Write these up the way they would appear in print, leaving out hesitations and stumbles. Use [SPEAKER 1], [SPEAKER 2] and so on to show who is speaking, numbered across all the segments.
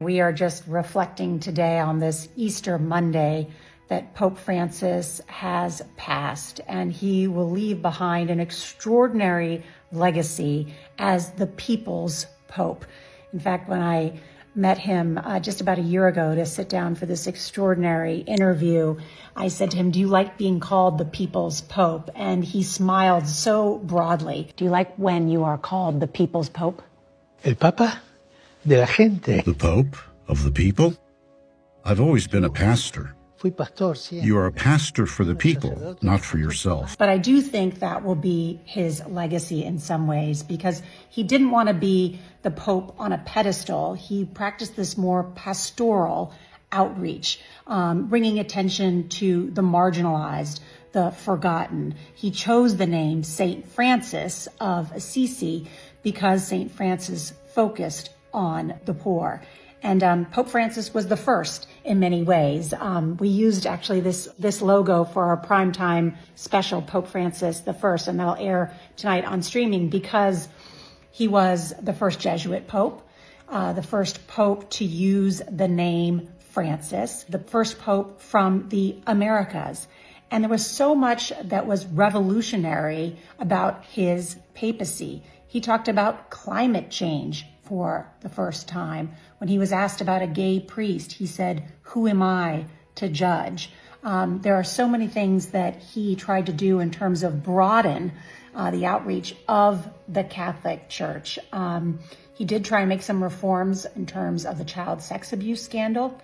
[SPEAKER 1] We are just reflecting today on this Easter Monday that Pope Francis has passed, and he will leave behind an extraordinary legacy as the people's Pope. In fact, when I met him just about a year ago to sit down for this extraordinary interview, I said to him, "Do you like being called the people's Pope?" And he smiled so broadly. Do you like when you are called the people's Pope?
[SPEAKER 2] El Papa de la gente.
[SPEAKER 3] The Pope of the people? I've always been a pastor.
[SPEAKER 2] Fui pastor, sí.
[SPEAKER 3] You are a pastor for the people, not for yourself.
[SPEAKER 1] But I do think that will be his legacy in some ways, because he didn't want to be the Pope on a pedestal. He practiced this more pastoral outreach, bringing attention to the marginalized, the forgotten. He chose the name Saint Francis of Assisi because Saint Francis focused on the poor. And Pope Francis was the first in many ways. We used actually this logo for our primetime special, Pope Francis the First, and that'll air tonight on streaming because he was the first Jesuit Pope, the first Pope to use the name Francis, the first Pope from the Americas. And there was so much that was revolutionary about his papacy. He talked about climate change for the first time. When he was asked about a gay priest, he said, "Who am I to judge?" There are so many things that he tried to do in terms of broaden the outreach of the Catholic Church. He did try and make some reforms in terms of the child sex abuse scandal.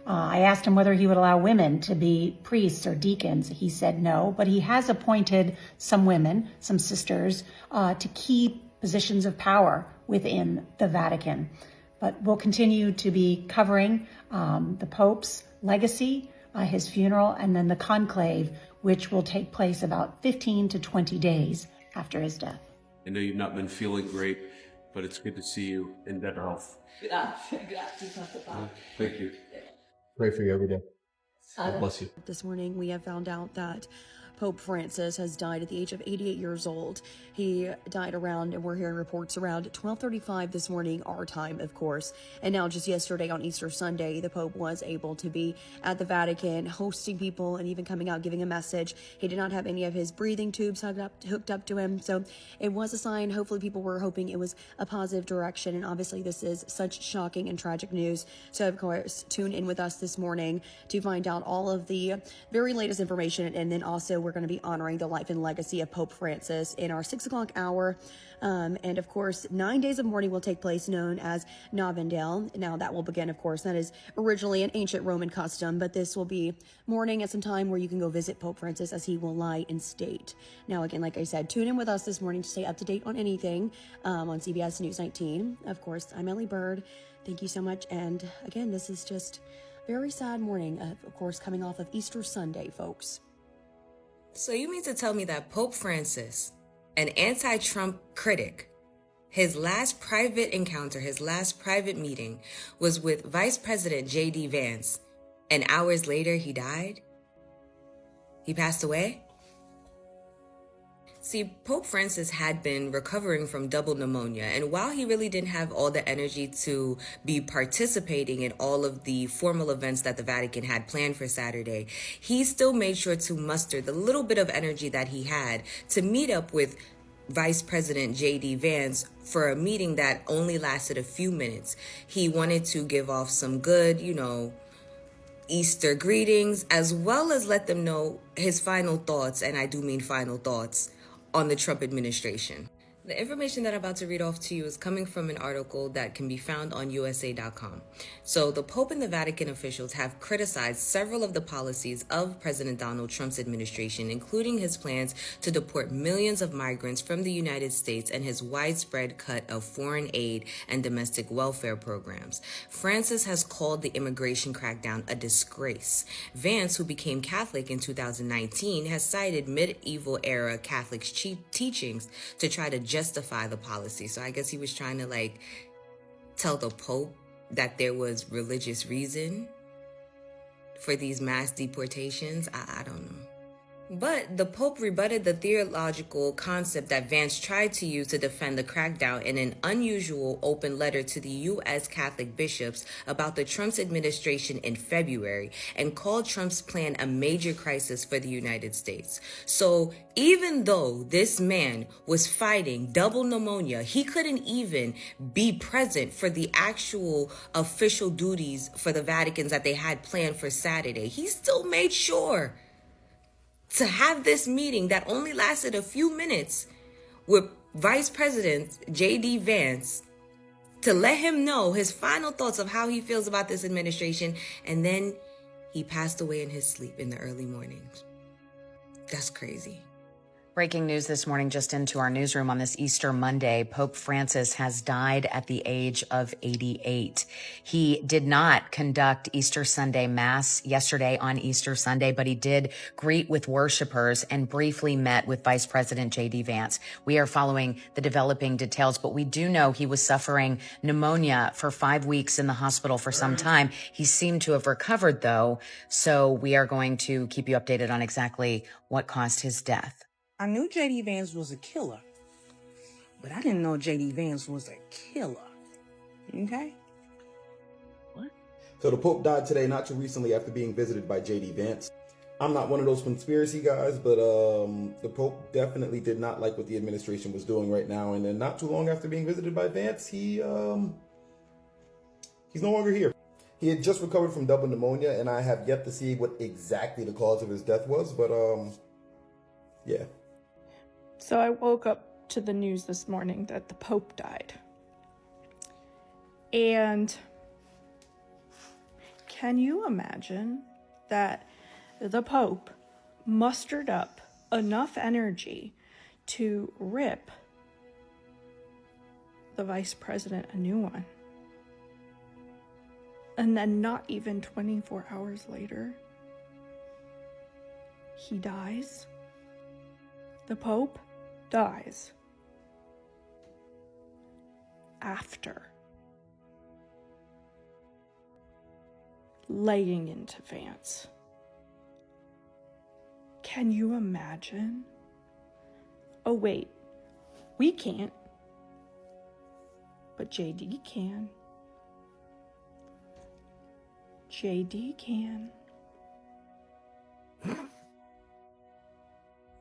[SPEAKER 1] I asked him whether he would allow women to be priests or deacons. He said no, but he has appointed some women, some sisters, to key positions of power within the Vatican. But we'll continue to be covering the Pope's legacy, his funeral, and then the conclave, which will take place about 15 to 20 days after his death.
[SPEAKER 4] I know you've not been feeling great, but it's good to see you in better health. Thank you. Pray for you every day. God bless you.
[SPEAKER 5] This morning, we have found out that Pope Francis has died at the age of 88 years old. He died around, and we're hearing reports around 12:35 this morning, our time, of course. And now just yesterday on Easter Sunday, the Pope was able to be at the Vatican hosting people and even coming out giving a message. He did not have any of his breathing tubes hooked up to him. So it was a sign. Hopefully people were hoping it was a positive direction. And obviously this is such shocking and tragic news. So of course, tune in with us this morning to find out all of the very latest information. And then also we're going to be honoring the life and legacy of Pope Francis in our 6 o'clock hour. And of course, 9 days of mourning will take place, known as Novandale. Now that will begin, of course, that is originally an ancient Roman custom, but this will be mourning at some time where you can go visit Pope Francis as he will lie in state. Now, again, like I said, tune in with us this morning to stay up to date on anything on CBS News 19. Of course, I'm Ellie Bird. Thank you so much. And again, this is just very sad morning, of course, coming off of Easter Sunday, folks.
[SPEAKER 6] So you mean to tell me that Pope Francis, an anti-Trump critic, his last private encounter, his last private meeting was with Vice President JD Vance, and hours later he died? He passed away? See, Pope Francis had been recovering from double pneumonia, and while he really didn't have all the energy to be participating in all of the formal events that the Vatican had planned for Saturday, he still made sure to muster the little bit of energy that he had to meet up with Vice President JD Vance for a meeting that only lasted a few minutes. He wanted to give off some good, Easter greetings, as well as let them know his final thoughts, and I do mean final thoughts, on the Trump administration. The information that I'm about to read off to you is coming from an article that can be found on USA.com. So the Pope and the Vatican officials have criticized several of the policies of President Donald Trump's administration, including his plans to deport millions of migrants from the United States and his widespread cut of foreign aid and domestic welfare programs. Francis has called the immigration crackdown a disgrace. Vance, who became Catholic in 2019, has cited medieval era Catholic teachings to try to justify the policy. So I guess he was trying to tell the Pope that there was religious reason for these mass deportations. I don't know. But the Pope rebutted the theological concept that Vance tried to use to defend the crackdown in an unusual open letter to the U.S. Catholic bishops about the Trump administration in February, and called Trump's plan a major crisis for the United States. So even though this man was fighting double pneumonia, he couldn't even be present for the actual official duties for the Vaticans that they had planned for Saturday. He still made sure to have this meeting that only lasted a few minutes with Vice President JD Vance to let him know his final thoughts of how he feels about this administration. And then he passed away in his sleep in the early mornings. That's crazy.
[SPEAKER 7] Breaking news this morning, just into our newsroom on this Easter Monday, Pope Francis has died at the age of 88. He did not conduct Easter Sunday Mass yesterday on Easter Sunday, but he did greet with worshipers and briefly met with Vice President JD Vance. We are following the developing details, but we do know he was suffering pneumonia for 5 weeks in the hospital for some time. He seemed to have recovered, though, so we are going to keep you updated on exactly what caused his death.
[SPEAKER 8] I knew JD Vance was a killer, but I didn't know JD Vance was a killer. Okay?
[SPEAKER 9] What? So the Pope died today, not too recently, after being visited by JD Vance. I'm not one of those conspiracy guys, but the Pope definitely did not like what the administration was doing right now. And then not too long after being visited by Vance, he's no longer here. He had just recovered from double pneumonia, and I have yet to see what exactly the cause of his death was, but yeah.
[SPEAKER 10] So I woke up to the news this morning that the Pope died. And can you imagine that the Pope mustered up enough energy to rip the Vice President a new one? And then not even 24 hours later, he dies? The Pope dies after laying into Vance. Can you imagine? Oh wait, we can't, but JD can. JD can.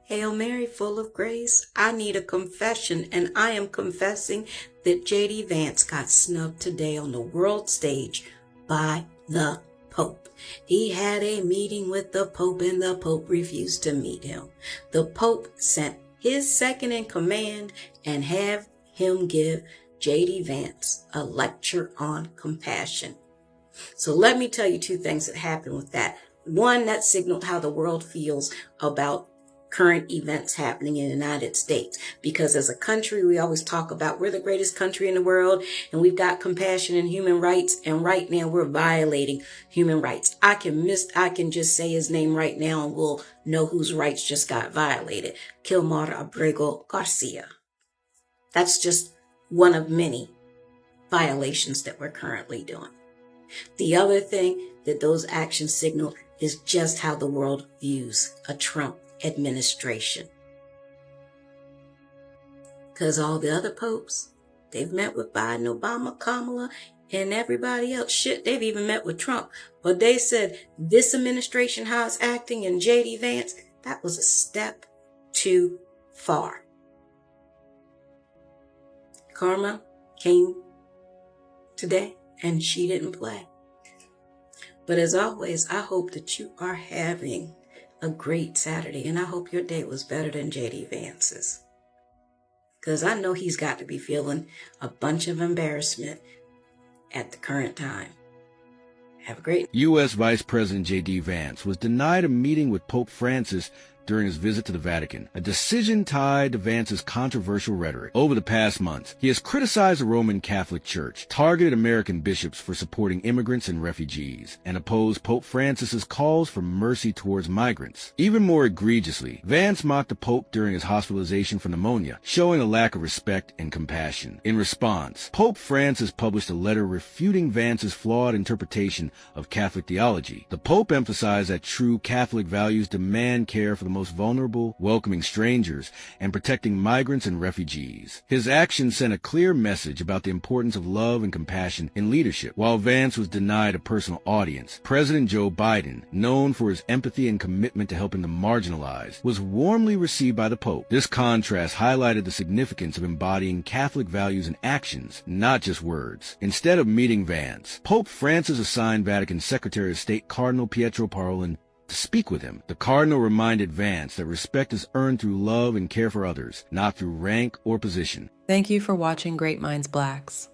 [SPEAKER 11] Hail Mary, full of grace, I need a confession, and I am confessing that JD Vance got snubbed today on the world stage by the Pope. He had a meeting with the Pope, and the Pope refused to meet him. The Pope sent his second in command and have him give JD Vance a lecture on compassion. So let me tell you two things that happened with that. One, that signaled how the world feels about current events happening in the United States. Because as a country, we always talk about we're the greatest country in the world and we've got compassion and human rights. And right now we're violating human rights. I can just say his name right now and we'll know whose rights just got violated. Kilmar Abrego Garcia. That's just one of many violations that we're currently doing. The other thing that those actions signal is just how the world views a Trump administration. Because all the other popes, they've met with Biden, Obama, Kamala, and everybody else. Shit, they've even met with Trump. But they said this administration, how it's acting, and JD Vance, that was a step too far. Karma came today, and she didn't play. But as always, I hope that you are having a great Saturday, and I hope your day was better than JD Vance's. Because I know he's got to be feeling a bunch of embarrassment at the current time. Have a great...
[SPEAKER 12] U.S. Vice President JD Vance was denied a meeting with Pope Francis during his visit to the Vatican, a decision tied to Vance's controversial rhetoric. Over the past months, he has criticized the Roman Catholic Church, targeted American bishops for supporting immigrants and refugees, and opposed Pope Francis's calls for mercy towards migrants. Even more egregiously, Vance mocked the Pope during his hospitalization for pneumonia, showing a lack of respect and compassion. In response, Pope Francis published a letter refuting Vance's flawed interpretation of Catholic theology. The Pope emphasized that true Catholic values demand care for the most vulnerable, welcoming strangers, and protecting migrants and refugees. His actions sent a clear message about the importance of love and compassion in leadership. While Vance was denied a personal audience, President Joe Biden, known for his empathy and commitment to helping the marginalized, was warmly received by the Pope. This contrast highlighted the significance of embodying Catholic values in actions, not just words. Instead of meeting Vance, Pope Francis assigned Vatican Secretary of State Cardinal Pietro Parolin to speak with him. The Cardinal reminded Vance that respect is earned through love and care for others, not through rank or position.
[SPEAKER 13] Thank you for watching Great Minds Blacks.